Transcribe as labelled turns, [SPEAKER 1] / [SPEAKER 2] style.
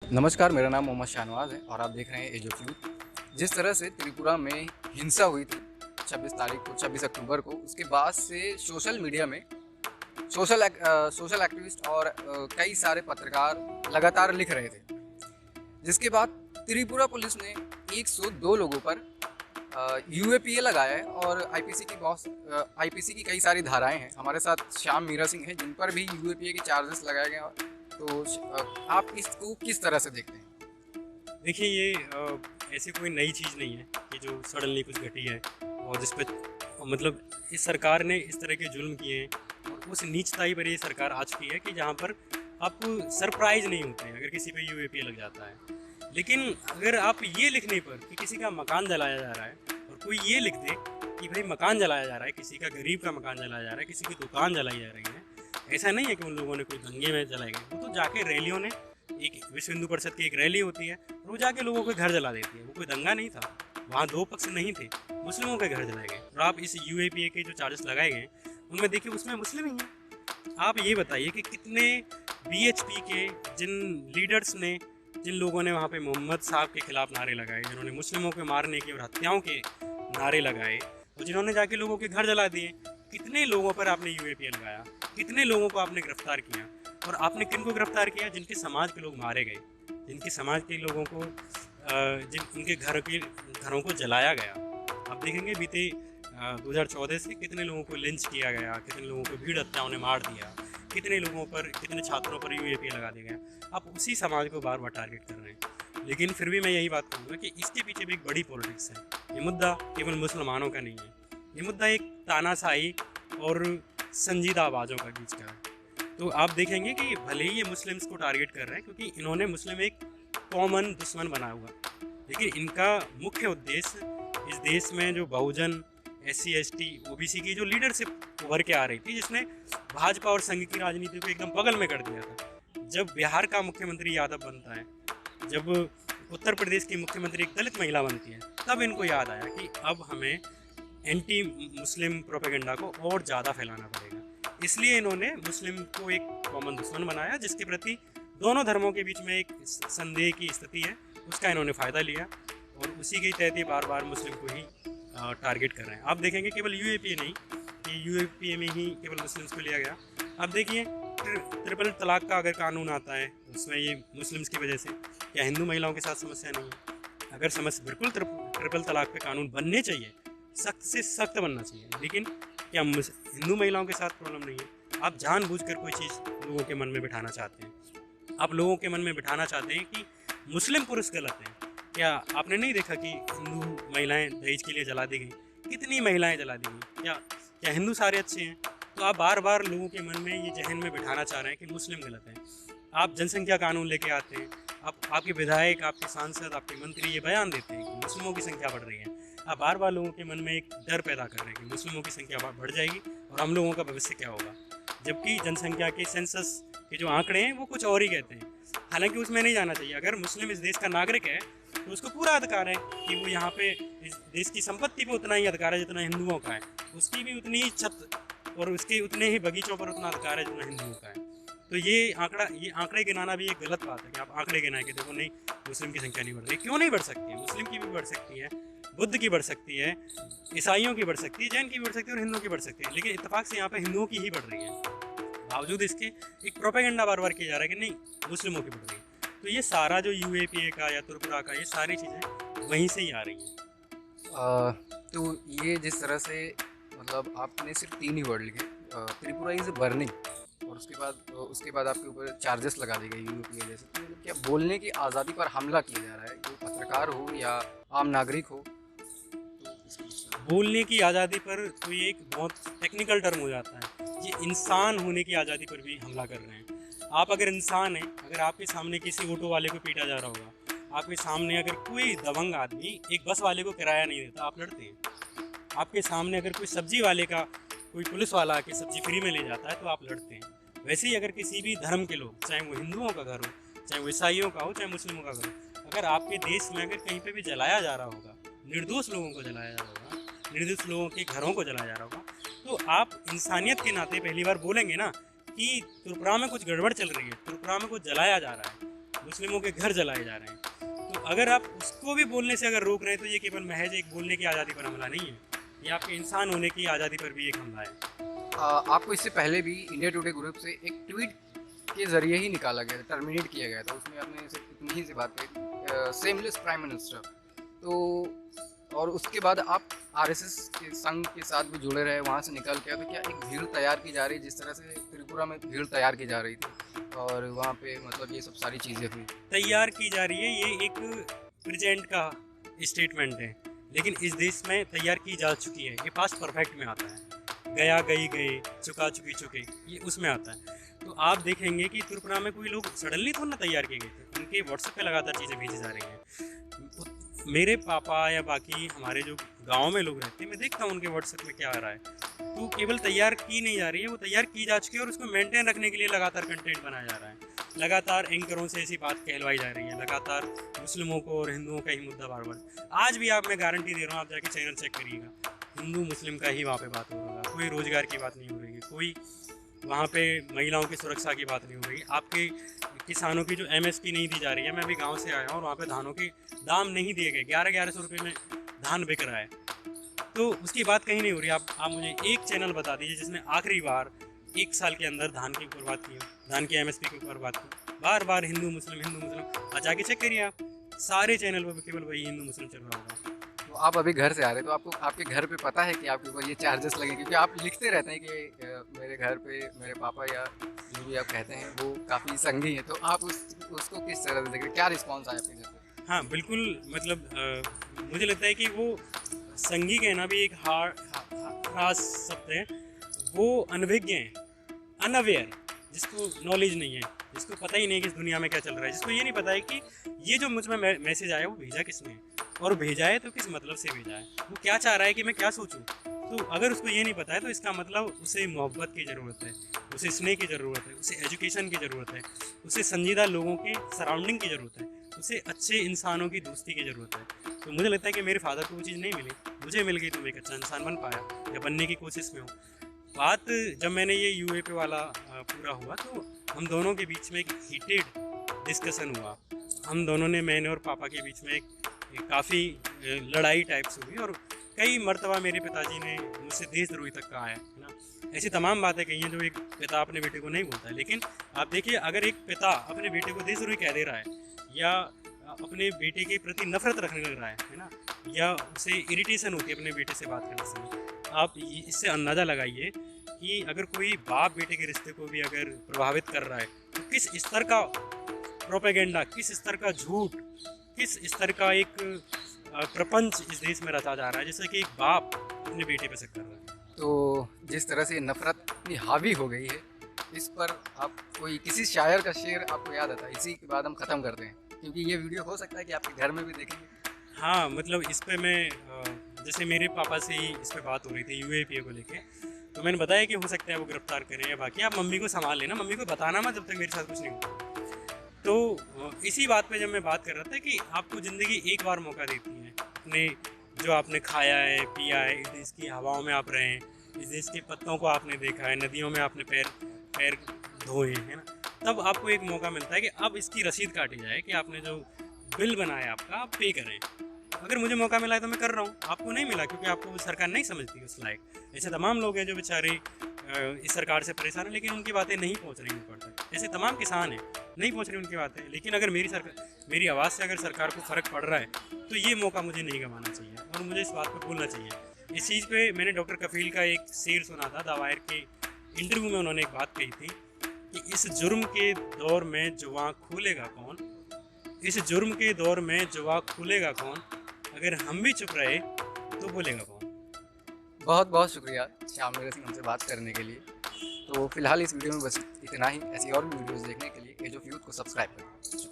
[SPEAKER 1] नमस्कार, मेरा नाम मोहम्मद शाहनवाज है और आप देख रहे हैं एज ऑफ यूथ। जिस तरह से त्रिपुरा में हिंसा हुई थी 26 तारीख को, 26 अक्टूबर को, उसके बाद से सोशल मीडिया में सोशल एक्टिविस्ट और कई सारे पत्रकार लगातार लिख रहे थे। जिसके बाद त्रिपुरा पुलिस ने 102 लोगों पर यूएपीए लगाया है और आईपीसी की कई सारी धाराएं हैं। हमारे साथ श्याम मीरा सिंह हैं जिन पर भी यूएपीए के चार्जेस लगाए गए हैं। तो आप इसको किस तरह से देखते हैं?
[SPEAKER 2] देखिए ये ऐसी कोई नई चीज़ नहीं है कि जो सडनली कुछ घटी है और जिस पे मतलब इस सरकार ने इस तरह के जुल्म किए हैं और उस नीचताई पर ये सरकार आ चुकी है कि जहाँ पर आपको सरप्राइज नहीं होते हैं अगर किसी पे यूएपीए लग जाता है। लेकिन अगर आप ये लिखने पर कि किसी का मकान जलाया जा रहा है और कोई ये लिख दे कि भाई मकान जलाया जा रहा है, किसी का गरीब का मकान जलाया जा रहा है, किसी की दुकान जलाई जा रही है, ऐसा नहीं है कि उन लोगों ने कोई दंगे में जलाए गए, वो तो जाके रैलियों ने एक विश्व हिंदू परिषद की एक रैली होती है और वो जाके लोगों के घर जला देती है। वो कोई दंगा नहीं था, वहाँ दो पक्ष नहीं थे, मुस्लिमों के घर जलाए गए। और आप इस यूएपीए के जो चार्जेस लगाए गए उनमें देखिए उसमें मुस्लिम ही हैं। आप ये बताइए कि कितने बीएचपी के जिन लीडर्स ने, जिन लोगों ने वहाँ पे मोहम्मद साहब के खिलाफ नारे लगाए, जिन्होंने मुस्लिमों के मारने के और हत्याओं के नारे लगाए और जिन्होंने जाके लोगों के घर जला दिए, कितने लोगों पर आपने यूएपीए लगाया, कितने लोगों को आपने गिरफ्तार किया? और आपने किन को गिरफ्तार किया? जिनके समाज के लोग मारे गए, जिनके समाज के लोगों को जिन उनके घरों को जलाया गया। आप देखेंगे बीते 2014 से कितने लोगों को लिंच किया गया, कितने लोगों को भीड़ हत्याओं ने मार दिया, कितने लोगों पर, कितने छात्रों पर यूएपीए लगा दिया गया। आप उसी समाज को बार बार टारगेट कर रहे हैं। लेकिन फिर भी मैं यही बात कहूँगा कि इसके पीछे भी एक बड़ी पॉलिटिक्स है। ये मुद्दा केवल मुसलमानों का नहीं है, ये मुद्दा एक तानाशाही और संजीदा आवाज़ों का बीच का है। तो आप देखेंगे कि भले ही ये मुस्लिम्स को टारगेट कर रहे हैं क्योंकि इन्होंने मुस्लिम एक कॉमन दुश्मन बनाया हुआ, लेकिन इनका मुख्य उद्देश्य इस देश में जो बहुजन, SC ST OBC की जो लीडरशिप उभर के आ रही थी, जिसने भाजपा और संघ की राजनीति को एकदम बगल में कर दिया था। जब बिहार का मुख्यमंत्री यादव बनता है, जब उत्तर प्रदेश की मुख्यमंत्री एक दलित महिला बनती है, तब इनको याद आया कि अब हमें एंटी मुस्लिम प्रोपेगेंडा को और ज़्यादा फैलाना पड़ेगा। इसलिए इन्होंने मुस्लिम को एक कॉमन दुश्मन बनाया, जिसके प्रति दोनों धर्मों के बीच में एक संदेह की स्थिति है, उसका इन्होंने फ़ायदा लिया और उसी के तहत ही बार बार मुस्लिम को ही टारगेट कर रहे हैं। आप देखेंगे केवल यूएपीए नहीं कि यूएपीए में ही केवल मुस्लिम्स को लिया गया। आप देखिए ट्रिपल तलाक का अगर कानून आता है उसमें ये मुस्लिम्स की वजह से, क्या हिंदू महिलाओं के साथ समस्या नहीं है? अगर समस्या, बिल्कुल ट्रिपल तलाक पे कानून बनने चाहिए, सख्त से सख्त बनना चाहिए, लेकिन क्या हिंदू महिलाओं के साथ प्रॉब्लम नहीं है? आप जानबूझकर कोई चीज़ लोगों के मन में बिठाना चाहते हैं। आप लोगों के मन में बिठाना चाहते हैं कि मुस्लिम पुरुष गलत हैं। क्या आपने नहीं देखा कि हिंदू महिलाएं दहेज के लिए जला दी गई? कितनी महिलाएं जला दी गई? क्या हिंदू सारे अच्छे हैं? तो आप बार बार लोगों के मन में ये जहन में बिठाना चाह रहे हैं कि मुस्लिम गलत हैं। आप जनसंख्या कानून लेके आते हैं, आपके विधायक, आपके सांसद, आपके मंत्री ये बयान देते हैं कि मुस्लिमों की संख्या बढ़ रही है। आप बार बार लोगों के मन में एक डर पैदा कर रहे हैं कि मुस्लिमों की संख्या बढ़ जाएगी और हम लोगों का भविष्य क्या होगा, जबकि जनसंख्या के सेंसस के जो आंकड़े हैं वो कुछ और ही कहते हैं। हालांकि उसमें नहीं जाना चाहिए। अगर मुस्लिम इस देश का नागरिक है तो उसको पूरा अधिकार है कि वो यहाँ पे इस देश की संपत्ति पे उतना ही अधिकार है जितना हिंदुओं का है, उसकी भी उतनी ही छत और उसके उतने ही बगीचों पर उतना अधिकार है जितना हिंदुओं का है। तो ये आंकड़े गिनाना भी एक गलत बात है कि आप आंकड़े गिनाए कि देखो नहीं मुस्लिम की संख्या नहीं बढ़ रही। क्यों नहीं बढ़ सकती है? मुस्लिम की भी बढ़ सकती है, बुद्ध की बढ़ सकती है, ईसाइयों की बढ़ सकती है, जैन की बढ़ सकती है और हिंदुओं की बढ़ सकती है, लेकिन इत्तेफाक से यहाँ पे हिंदुओं की ही बढ़ रही है। बावजूद इसके एक प्रोपेगेंडा बार बार किया जा रहा है कि नहीं मुस्लिमों की बढ़ रही है। तो ये सारा जो यूएपीए का या त्रिपुरा का, ये सारी चीज़ें वहीं से ही आ रही हैं।
[SPEAKER 1] तो ये जिस तरह से, मतलब आपने सिर्फ 3 ही वर्ड लिखे, त्रिपुरा इज बर्निंग, और उसके बाद आपके ऊपर चार्जेस लगा दी गई यूपीए जैसे। तो मतलब क्या बोलने की आज़ादी पर हमला किया जा रहा है, कोई पत्रकार हो या आम नागरिक हो?
[SPEAKER 2] बोलने की आज़ादी पर तो ये एक बहुत टेक्निकल टर्म हो जाता है। ये इंसान होने की आज़ादी पर भी हमला कर रहे हैं। आप अगर इंसान हैं, अगर आपके सामने किसी ऑटो वाले को पीटा जा रहा होगा, आपके सामने अगर कोई दबंग आदमी एक बस वाले को किराया नहीं देता, आप लड़ते हैं। आपके सामने अगर कोई सब्जी वाले का, कोई पुलिस वाला आके सब्जी फ्री में ले जाता है तो आप लड़ते हैं। वैसे ही अगर किसी भी धर्म के लोग, चाहे वो हिंदुओं का घर हो, चाहे वो ईसाइयों का हो, चाहे मुस्लिमों का घर हो, अगर आपके देश में अगर कहीं पे भी जलाया जा रहा होगा, निर्दोष लोगों को जलाया जा रहा होगा, निर्दोष लोगों के घरों को जलाया जा रहा होगा, तो आप इंसानियत के नाते पहली बार बोलेंगे ना कि त्रिपुरा में कुछ गड़बड़ चल रही है, त्रिपुरा में कुछ जलाया जा रहा है, मुस्लिमों के घर जलाए जा रहे हैं। तो अगर आप उसको भी बोलने से अगर रोक रहे हैं तो ये केवल महज एक बोलने की आज़ादी पर हमला नहीं है, ये आपके इंसान होने की आज़ादी पर भी एक हमला है।
[SPEAKER 1] आपको इससे पहले भी इंडिया टुडे ग्रुप से एक ट्वीट के जरिए ही निकाला गया था, टर्मिनेट किया गया था। उसमें आपने सिर्फ इतनी ही सी बात कही, सेमलेस प्राइम मिनिस्टर। तो और उसके बाद आप आरएसएस के संघ के साथ भी जुड़े रहे, वहाँ से निकल के। तो क्या एक भीड़ तैयार की जा रही, जिस तरह से त्रिपुरा में भीड़ तैयार की जा रही थी और वहाँ पे मतलब ये सब सारी चीज़ें हुई?
[SPEAKER 2] तैयार की जा रही है, ये एक प्रेजेंट का स्टेटमेंट है, लेकिन इस देश में तैयार की जा चुकी है। ये पास्ट परफेक्ट में आता है, गया गई गए, चुका चुकी चुके, ये उसमें आता है। तो आप देखेंगे कि त्रिपुरा में कोई लोग सडनली थोड़ा ना तैयार किए गए थे, उनके व्हाट्सएप पे लगातार चीज़ें भेजी जा रही हैं। मेरे पापा या बाकी हमारे जो गांव में लोग रहते हैं, मैं देखता हूँ उनके व्हाट्सएप में क्या आ रहा है। तो केवल तैयार की नहीं जा रही है, वो तैयार की जा चुकी है और उसको मेंटेन रखने के लिए लगातार कंटेंट बनाया जा रहा है। लगातार एंकरों से ऐसी बात कहलवाई जा रही है, लगातार मुस्लिमों को और हिंदुओं का ही मुद्दा बार बार। आज भी आप, मैं गारंटी दे रहा हूँ, आप जाके चैनल चेक करिएगा, हिंदू मुस्लिम का ही वहाँ पे बात हो रहा है। कोई रोजगार की बात नहीं हो रही है, कोई वहाँ पे महिलाओं की सुरक्षा की बात नहीं हो रही। आपके किसानों की जो एमएसपी नहीं दी जा रही है, मैं अभी गांव से आया हूँ और वहाँ पे धानों के दाम नहीं दिए गए, 1100 रुपये में धान बिक रहा है, तो उसकी बात कहीं नहीं हो रही। आप मुझे एक चैनल बता दीजिए जिसने आखिरी बार 1 साल के अंदर धान के ऊपर बात की हो, धान की एमएसपी के ऊपर बात की। बार बार हिंदू मुस्लिम, आज जाके चेक करिए आप, सारे चैनल पर केवल वही हिंदू मुस्लिम चल रहा होगा।
[SPEAKER 1] तो आप अभी घर से आ रहे हैं, तो आपको आपके घर पे पता है कि आपके ऊपर ये चार्जेस लगे? क्योंकि आप लिखते रहते हैं कि मेरे घर पे मेरे पापा या जो भी आप कहते हैं वो काफ़ी संघी हैं। तो आप उसको किस तरह से देख रहे हैं? क्या रिस्पॉन्स आया आपके घर पे?
[SPEAKER 2] हाँ बिल्कुल, मतलब मुझे लगता है कि वो संघी कहना भी एक खास शब्द है। वो अनभिज्ञ हैं, अनअवेयर, जिसको नॉलेज नहीं है, जिसको पता ही नहीं कि इस दुनिया में क्या चल रहा है, जिसको ये नहीं पता है कि ये जो मुझ में मैसेज आया वो भेजा किसने है, और भेजा है तो किस मतलब से भेजा है, वो क्या चाह रहा है कि मैं क्या सोचूं। तो अगर उसको ये नहीं पता है तो इसका मतलब उसे मोहब्बत की ज़रूरत है, उसे स्नेह की ज़रूरत है, उसे एजुकेशन की ज़रूरत है, उसे संजीदा लोगों के सराउंडिंग की ज़रूरत है, उसे अच्छे इंसानों की दोस्ती की ज़रूरत है। तो मुझे लगता है कि मेरे फादर को वो चीज़ नहीं मिली, मुझे मिल गई तो मैं एक अच्छा इंसान बन पाया या बनने की कोशिश में हूँ। बात जब मैंने ये यूएपी वाला पूरा हुआ तो हम दोनों के बीच में एक हीटेड डिस्कशन हुआ। हम दोनों ने, मैंने और पापा के बीच में एक काफ़ी लड़ाई टाइप से हुई और कई मर्तबा मेरे पिताजी ने मुझसे देशद्रोही तक कहा है ना। ऐसी तमाम बातें कही हैं जो एक पिता अपने बेटे को नहीं बोलता है। लेकिन आप देखिए, अगर एक पिता अपने बेटे को देशद्रोही कह दे रहा है या अपने बेटे के प्रति नफरत रखने लग रहा है ना, या उसे इरिटेशन होती है अपने बेटे से बात करने से, आप इससे अंदाज़ा लगाइए कि अगर कोई बाप बेटे के रिश्ते को भी अगर प्रभावित कर रहा है तो किस स्तर का प्रोपेगेंडा, किस स्तर का झूठ, किस स्तर का एक प्रपंच इस देश में रचा जा रहा है, जैसे कि एक बाप अपने बेटे पे शक कर रहा है।
[SPEAKER 1] तो जिस तरह से नफरत इतनी हावी हो गई है, इस पर आप कोई किसी शायर का शेर आपको याद आता है? इसी के बाद हम ख़त्म करते हैं, क्योंकि ये वीडियो हो सकता है कि आपके घर में भी देखेंगे।
[SPEAKER 2] हाँ, मतलब इस पे मैं जैसे मेरे पापा से ही इस पे बात हो रही थी यूएपीए को लेके, तो मैंने बताया कि हो सकता है वो गिरफ्तार करें या बाकी आप मम्मी को संभाल लेना, मम्मी को बताना मत जब तक मेरे साथ कुछ नहीं होता। तो इसी बात पे जब मैं बात कर रहा था कि आपको ज़िंदगी एक बार मौका देती है, अपने जो आपने खाया है, पिया है, इस देश की हवाओं में आप रहे हैं, इस देश के पत्तों को आपने देखा है, नदियों में आपने पैर धोए हैं ना, तब आपको एक मौका मिलता है कि अब इसकी रसीद काटी जाए कि आपने जो बिल बनाया आपका, आप पे करें। अगर मुझे मौका मिला है तो मैं कर रहा हूँ, आपको नहीं मिला क्योंकि आपको सरकार नहीं समझती उस लायक। ऐसे तमाम लोग हैं जो बेचारे इस सरकार से परेशान है लेकिन उनकी बातें नहीं पहुँच रही ऊपर तक। ऐसे तमाम किसान हैं, नहीं पहुँच रही उनकी बातें, लेकिन अगर मेरी आवाज़ से अगर सरकार को फ़र्क पड़ रहा है तो ये मौका मुझे नहीं गंवाना चाहिए और मुझे इस बात पर बोलना चाहिए। इस चीज़ पे मैंने डॉक्टर कफील का एक शेर सुना था, द वायर के इंटरव्यू में उन्होंने एक बात कही थी कि इस जुर्म के दौर में जुबां खोलेगा कौन, इस जुर्म के दौर में जुबां खोलेगा कौन, अगर हम भी चुप रहे तो बोलेगा कौन।
[SPEAKER 1] बहुत बहुत शुक्रिया शामिर सिंह हमसे बात करने के लिए। तो फिलहाल इस वीडियो में बस इतना ही। ऐसी और भी वीडियोज़ देखने के लिए एज ऑफ यूथ को सब्सक्राइब करें।